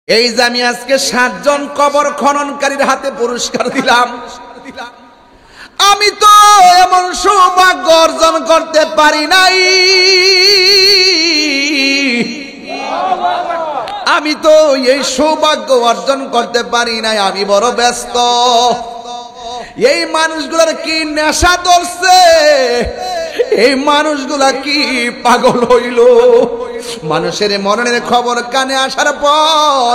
এই যে আমি আজকে 7 জন কবর খননকারীর হাতে পুরস্কার দিলাম, আমি তো এমন সৌভাগ্য অর্জন করতে পারি নাই। আমি তো এই সৌভাগ্য অর্জন করতে পারি নাই, আমি বড় ব্যস্ত। এই মানুষগুলোর কি নেশা ধরছে, এই মানুষগুলা কি পাগল হইল? মানুষের মরণের খবর কানে আসার পর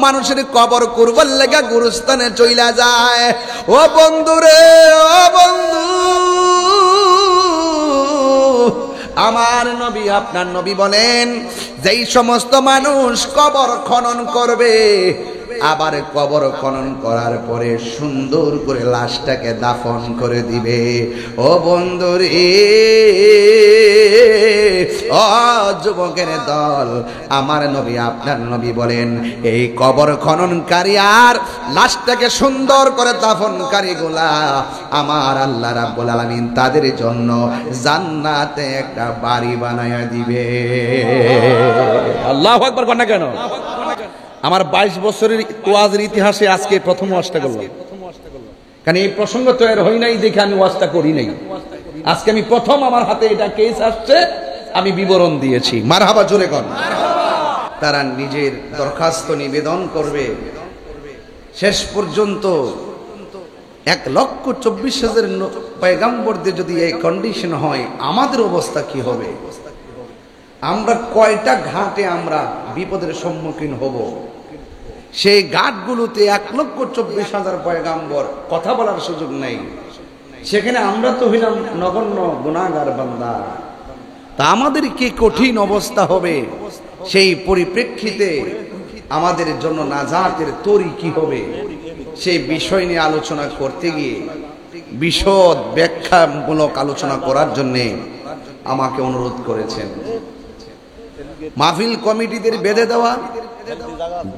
মানুষের কবর করবার লেগা গুরুস্থানে চইলা যায়। ও বন্ধু রে, ও বন্ধু, আমার নবী আপনার নবী বলেন, যেই সমস্ত মানুষ কবর খনন করবে, আবার কবর খনন করার পরে সুন্দর করে লাশটাকে দাফন করে দিবে। ও বন্ধুরে, ও যুবকের দল, আমার নবী আপনার নবী বলেন, এই কবর খননকারী আর লাশটাকে সুন্দর করে দাফনকারী গুলা আমার আল্লাহ রাব্বুল আলামিন তাদের জন্য জান্নাতে একটা বাড়ি বানায়া দিবে। আল্লাহু আকবার। কর না কেন? আমার 22 বছরের ওয়াজের ইতিহাসে আজকে প্রথম ওয়াজটা করলাম, কারণ এই প্রসঙ্গ তৈরি হয় নাই দেখে আমি ওয়াজটা করি নাই। আজকে আমি প্রথম, আমার হাতে এটা কেস আসছে, আমি বিবরণ দিয়েছি। মারহাবা, জোরে কর। তারা নিজের দরখাস্ত নিবেদন করবে, শেষ পর্যন্ত 1,24,000 পয়গাম্বরদের যদি এই কন্ডিশন হয়, আমাদের অবস্থা কি হবে? আমরা কয়টা ঘাটে আমরা বিপদের সম্মুখীন হব? সেই ঘাটগুলোতে 1,24,000 পয়গাম্বর কথা বলার সুযোগ নেই, সেখানে আমরা তো হইলাম নগণ্য গুনাহগার বান্দা। তা আমাদের কি কঠিন অবস্থা হবে? সেই পরিপ্রেক্ষিতে আমাদের জন্য নাজাতের তরি কি হবে, সেই বিষয় নিয়ে আলোচনা করতে গিয়ে বিশদ ব্যাখ্যামূলক আলোচনা করার জন্য আমাকে অনুরোধ করেছেন। মাহফিল কমিটিদের বেঁধে দেওয়া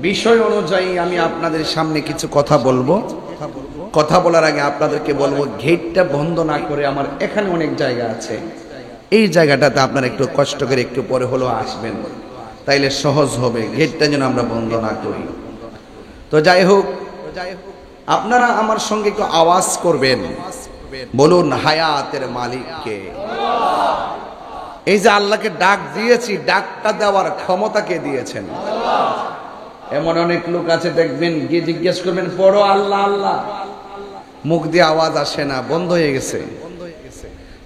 বিষয় অনুযায়ী আমি আপনাদের সামনে কিছু কথা বলবো। কথা বলার আগে আপনাদেরকে বলবো, গেটটা বন্ধ না করে, আমার এখানে অনেক জায়গা আছে, এই জায়গাটাতে আপনারা একটু কষ্ট করে একটু পরে হলেও আসবেন, তাইলে সহজ হবে। গেটটা যেন আমরা বন্ধ না করি। তো যাই হোক, আপনারা আমার সঙ্গে একটু আওয়াজ করবেন, বলুন হায়াতের মালিককে। এই যে আল্লাহকে ডাক দিয়েছি, ডাকটা দেওয়ার ক্ষমতা কে দিয়েছেন? এমন অনেক লোক আছে, দেখবেন গিয়ে জিজ্ঞেস করবেন, পড়ো আল্লাহ আল্লাহ, মুখ দিয়ে আওয়াজ আসে না, বন্ধ হয়ে গেছে।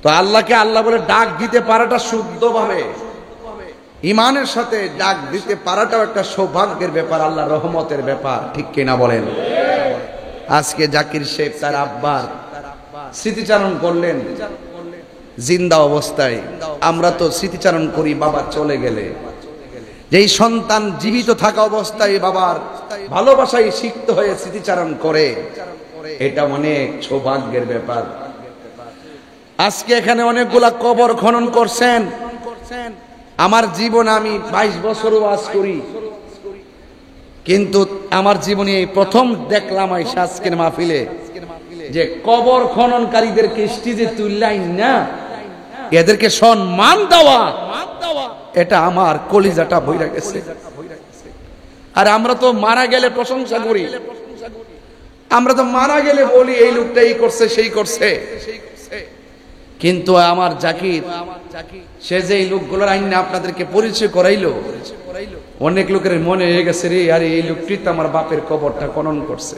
তো আল্লাহকে আল্লাহ বলে ডাক দিতে পারাটা শুদ্ধভাবে ইমানের সাথে ডাক দিতে পারাটাও একটা সৌভাগ্যের ব্যাপার, আল্লাহ রহমতের ব্যাপার, ঠিক কিনা বলেন? আজকে জাকির শেখ তার আব্বার স্মৃতিচারণ করলেন জিন্দা অবস্থায়। আমরা তো স্মৃতিচারণ করি বাবা চলে গেলে। যেই সন্তান জীবিত থাকা অবস্থায় বাবার ভালোবাসায় সিক্ত হয়ে স্মৃতিচারণ করে, এটা অনেক সৌভাগ্যের ব্যাপার। আজকে এখানে অনেকগুলা কবর খনন করছেন। আমার জীবন, আমি 22 বছর ওয়াজ করি, কিন্তু আমার জীবনে এই প্রথম দেখলাম এই আজকের মাহফিলে যে কবর খননকারীদেরকে স্টেজে তুললাই না, এদেরকে সম্মান দেওয়া, এটা আমার কলিজাটা বইরা গেছে। আর আমরা তো মারা গেলে প্রশংসা করি, আমরা তো মারা গেলে বলি এই লোকটা এই করছে সেই করছে, কিন্তু আমার জাকির সে যে এই লোকগুলোর আইন আপনাদেরকে পরিচয় করাইলো, অনেক লোকের মনে হয়ে গেছে, রে আরে এই লোকটি তো আমার বাপের কবরটা খনন করছে।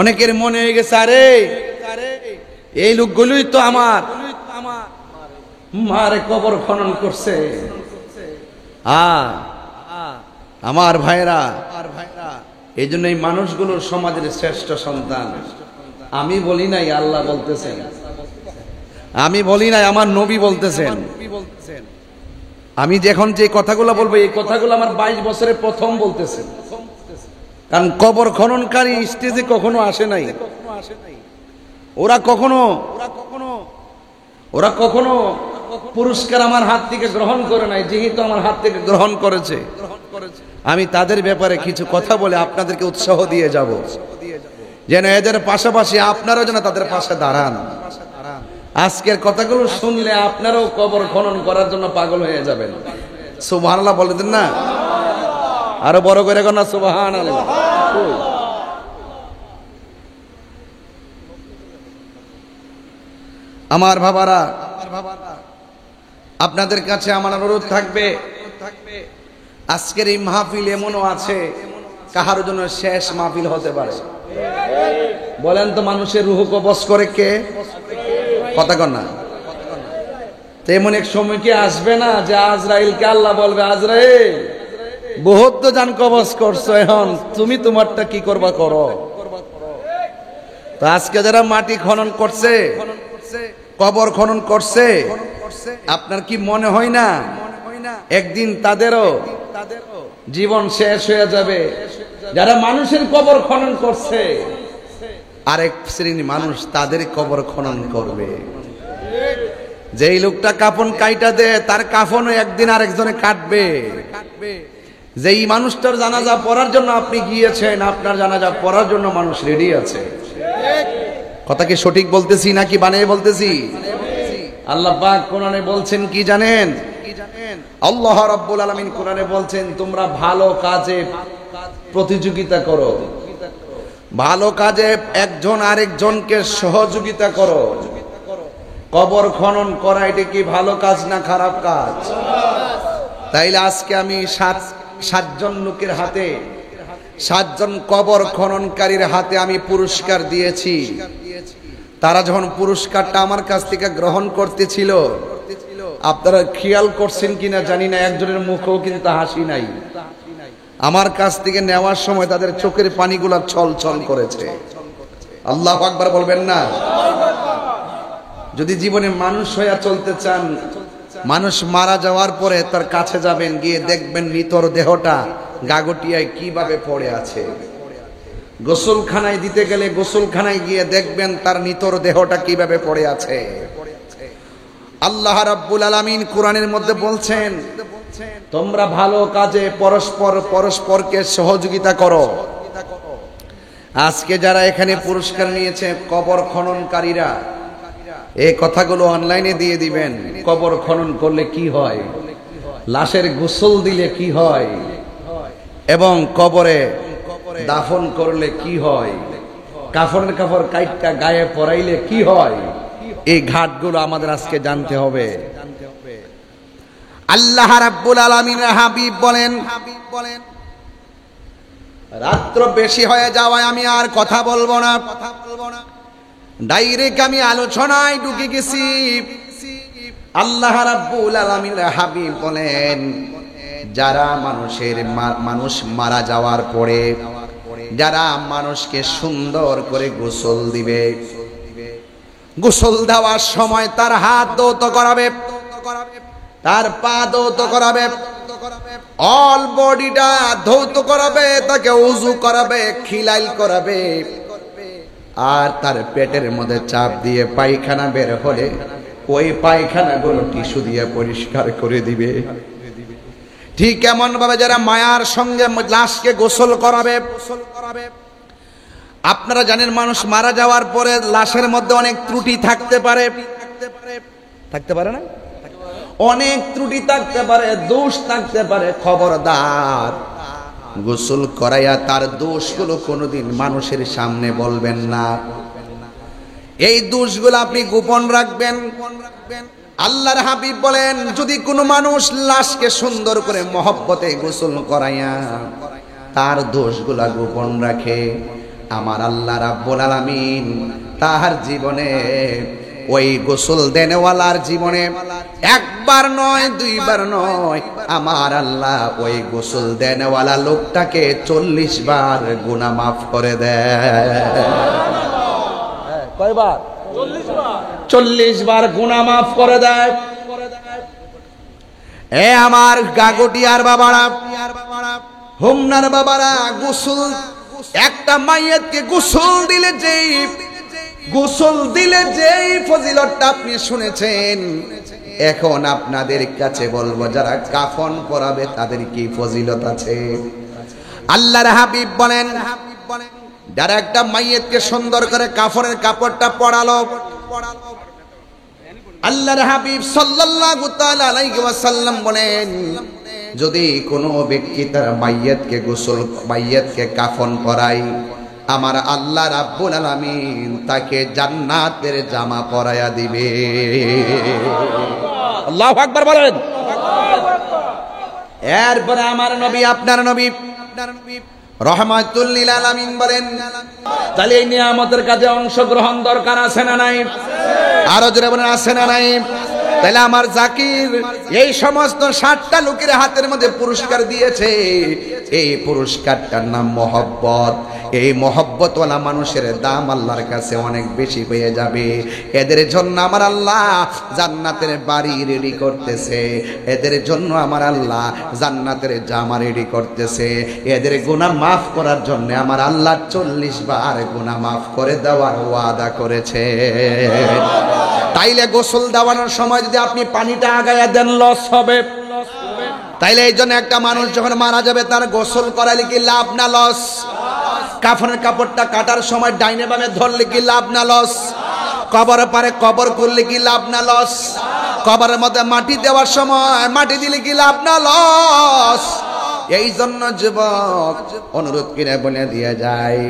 অনেকের মনে হয়ে গেছে, আরে এই লোকগুলোই তো আমার মারে কবর খনন করছে। আমার ভাইরা, এই জন্য এই মানুষগুলো সমাজের শ্রেষ্ঠ সন্তান। আমি বলি নাই, আল্লাহ বলতেছেন, আমি বলি নাই, আমার নবী বলতেছেন। আমি যখন যে কথাগুলো বলবো, এই কথাগুলো আমার 22 বছরে প্রথম বলতেছেন, কারণ কবর খননকারী স্টেজে কখনো আসে নাই। ওরা কখনো পুরস্কার আমার হাত থেকে গ্রহণ করে নাই, যেহেতু আমার হাত থেকে গ্রহণ করেছে, আমি তাদের ব্যাপারে কিছু কথা বলে আপনাদেরকে উৎসাহ দিয়ে যাব, যেন এদের পাশাপাশি আপনারাও যেন তাদের পাশে দাঁড়ান। আজকের কথাগুলো শুনলে আপনারাও কবর খনন করার জন্য পাগল হয়ে যাবেন। সুবহানাল্লাহ বলে দেন না? আরো বড় করে কোন সুবহানাল্লাহ। আমার বাবারা, আপনাদের কাছে আমার অনুরোধ থাকবে, আজকের এই মাহফিল এমনও আছে কাহার জন্য শেষ মাহফিল হতে পারে। বলেন তো, মানুষের রূহ কবজ করে কে? কথা কন না। তেমন এক সময় কি আসবে না যে আজরাইলকে আল্লাহ বলবে, আজরাইল বহুত তো জান কবজ করছো, এখন তুমি তোমারটা কি করবা করো। তো আজকে যারা মাটি খনন করছে, কবর খনন করছে, আপনার কি মনে হয় না একদিন তাদেরও জীবন শেষ হয়ে যাবে? যারা মানুষের কবর খনন করছে, আরেক শ্রেণী মানুষ তাদের কবর খনন করবে। যেই লোকটা কাফন কাইটা দেয়, তার কাফনও একদিন আরেকজনে কাটবে। যেই মানুষটার জানাজা পড়ার জন্য আপনি গিয়েছেন, আপনার জানাজা পড়ার জন্য মানুষ রেডি আছে। কথা কি সঠিক বলতেছি নাকি বানিয়ে বলতেছি? আল্লাহ পাক কোরআনে বলছেন কি জানেন? আল্লাহ রাব্বুল আলামিন কোরআনে বলছেন, তোমরা ভালো কাজে প্রতিযোগিতা করো, ভালো কাজে একজন আরেকজনকে সহযোগিতা করো। কবর খনন করা এটা কি ভালো কাজ না খারাপ কাজ? তাইলে আজকে আমি সাতজন লোকের হাতে, সাতজন কবর খননকারীর হাতে আমি পুরস্কার দিয়েছি। তারা যখন পুরস্কারটা আমার কাছ থেকে গ্রহণ করতেছিল, আপনারা খেয়াল করছেন কিনা জানি না, একজনের মুখেও কিন্তু হাসি নাই। আমার কাছ থেকে নেওয়ার সময় তাদের চোখের পানিগুলা ছল ছল করেছে। আল্লাহু আকবার বলবেন না? যদি জীবনে মানুষ হইয়া চলতে চান, মানুষ মারা যাওয়ার পরে তার কাছে যাবেন, গিয়ে দেখবেন নিতর দেহটা গাগটিয়ায় কিভাবে পড়ে আছে। গোসলখানায় দিতে গেলে গোসলখানায় গিয়ে দেখবেন তার নিতর দেহটা কিভাবে পড়ে আছে। আল্লাহ রাব্বুল আলামিন কোরআনের মধ্যে বলছেন, তোমরা ভালো কাজে পরস্পরকে সহযোগিতা করো। আজকে যারা এখানে পুরস্কার নিয়েছে কবর খননকারীরা, এই কথাগুলো অনলাইনে দিয়ে দিবেন। কবর খনন করলে কি হয়, লাশের গোসল দিলে কি হয়, এবং কবরে দাফন করলে কি হয়, কাফনের কাপড় কাইটটা গায়ে পরাইলে কি হয়, এই ঘাটগুলো আমাদের আজকে জানতে হবে। আল্লাহ রাব্বুল আলামিনের হাবিব বলেন, রাত্র বেশি হয়ে যাওয়ায় আমি আর কথা বলবো না, ডাইরেক্ট আমি আলোচনায় ঢুকে গেছি। আল্লাহ রাব্বুল আলামিনের হাবিব বলেন, যারা মানুষ মারা যাওয়ার পরে যারা মানুষকে সুন্দর করে গোসল দিবে, গোসল দেওয়ার সময় তার হাত ধৌত করাবে, তার পা ধৌত করাবে, অল বডিটা ধৌত করাবে, তাকে ওযু করাবে, খিলাইল করাবে, আর তার পেটের মধ্যে চাপ দিয়ে পায়খানা বের হলে ওই পায়খানাগুলো টিস্যু দিয়ে পরিষ্কার করে দিবে। ঠিক এমন ভাবে যারা মায়ার সঙ্গে লাশকে গোসল করাবে। আপনারা জানেন, মানুষ মারা যাওয়ার পরে লাশের মধ্যে অনেক ত্রুটি থাকতে পারে, থাকতে পারে না? অনেক ত্রুটি থাকতে পারে, দোষ থাকতে পারে। খবরদার, গোসল করাইয়া তার দোষগুলো কোনোদিন মানুষের সামনে বলবেন না। এই দোষগুলো আপনি গোপন রাখবেন। আল্লাহর হাবিব বলেন, যদি কোনো মানুষ লাশকে সুন্দর করে মহব্বতে গোসল করাইয়া তার দোষগুলা গোপন রাখে, আমার আল্লাহ রাব্বুল আলামিন তার জীবনে, ওই গোসল দেনেওয়ালার জীবনে একবার নয়, দুইবার নয়, আমার আল্লাহ ওই গোসল দেনেওয়ালা লোকটাকে 40 বার গুনাহ মাফ করে দেয়। কয়বার? 40 বার গুনাহ মাফ করে দেয়। এ আমার গাগটিয়ার বাবারা, হোমনার বাবারা, গোসল, একটা মাইয়াতকে গোসল দিলে যেই ফজিলতটা আপনি শুনেছেন, এখন আপনাদের কাছে বলবো যারা কাফন পরাবে তাদের কি ফজিলত আছে। আল্লাহর হাবিব বলেন, যারা একটা মাইয়াতকে সুন্দর করে কাফনের কাপড়টা পরালো, আল্লাহর হাবিব সাল্লাল্লাহু তাআলা আলাইহি ওয়াসাল্লাম বলেন, যদি কোনো ব্যক্তি তার মাইয়াতকে কাফন করায়, আমার আল্লাহ রাব্বুল আলামিন তাকে জান্নাতের জামা পরায়া দিবে। আল্লাহু আকবার বলেন। এরপরে আমার নবী, আপনার নবী রহমাতুল লিল আলামিন বলেন, তাহলে এই নিয়ামতের কাজে অংশগ্রহণ দরকার আছে না নাই? আরো জোরে বলেন, আছে না নাই? তাহলে আমার জাকির এই সমস্ত 60টা লোকের হাতের মধ্যে পুরস্কার দিয়েছে, এই পুরস্কারটার নাম মহব্বত। এই মহব্বতওয়ালা মানুষের দাম আল্লাহর কাছে অনেক বেশি হয়ে যাবে। এদের জন্য আমার আল্লাহ জান্নাতের বাড়ি রেডি করতেছে, এদের জন্য আমার আল্লাহ জান্নাতের জামা রেডি করতেছে। এদের গুনাহ মাফ করার জন্য আমার আল্লাহ 40 বার গুনাহ মাফ করে দেওয়ার ওয়াদা করেছে। তাইলে গোসল দেওয়ানোর সময় যদি আপনি পানিটা আগায়া দেন, লস হবে। তাইলে এই জন্য একটা মানুষ যখন মারা যাবে তার গোসল করালে কি লাভ না লস? কাফনের কাপড়টা কাটার সময় ডাইনে বামে ধরলে কি লাভ না লস? কবরের পারে কবর করলে কি লাভ না লস? কবরের মধ্যে মাটি দেওয়ার সময় মাটি দিলে কি লাভ না লস? এই জন্য যুবক অনুরোধ করে বলে দিয়ে যায়,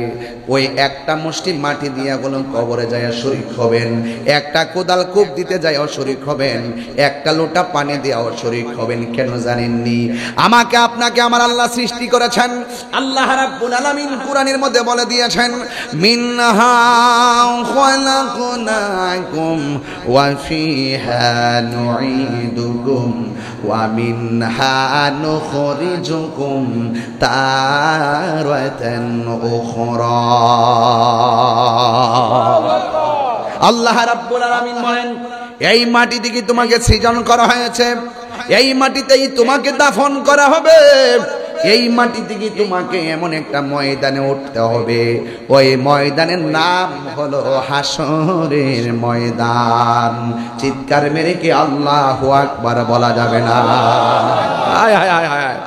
ওই একটা মুষ্টি মাটি দিয়া বলো কবরে যায় শরীক হবেন, একটা কোদাল কূপ দিতে যায় শরীক হবেন, একটা লোটা পানি দেওয়া শরীক হবেন। কেন জানেননি? আমাকে আপনাকে আমার আল্লাহ সৃষ্টি করেছেন। আল্লাহ রাব্বুল আলামিন কুরআনের মধ্যে বলে দিয়েছেন, মিনহা খালাকনাকুম ওয়া ফিহা নুঈদুকুম ওয়া মিনহা নুখরিজুকুম তারাতান উখরা। আল্লাহ রাব্বুল আলামিন বলেন, এই মাটি থেকে তোমাকে সৃজন করা হয়েছে, এই মাটিতেই তোমাকে দাফন করা হবে, এই মাটি থেকে তোমাকে এমন একটা ময়দানে উঠতে হবে, ওই ময়দানের নাম হলো হাসরের ময়দান। চিৎকার মেরে কি আল্লাহু আকবার বলা যাবে না? হায় হায় হায় হায়।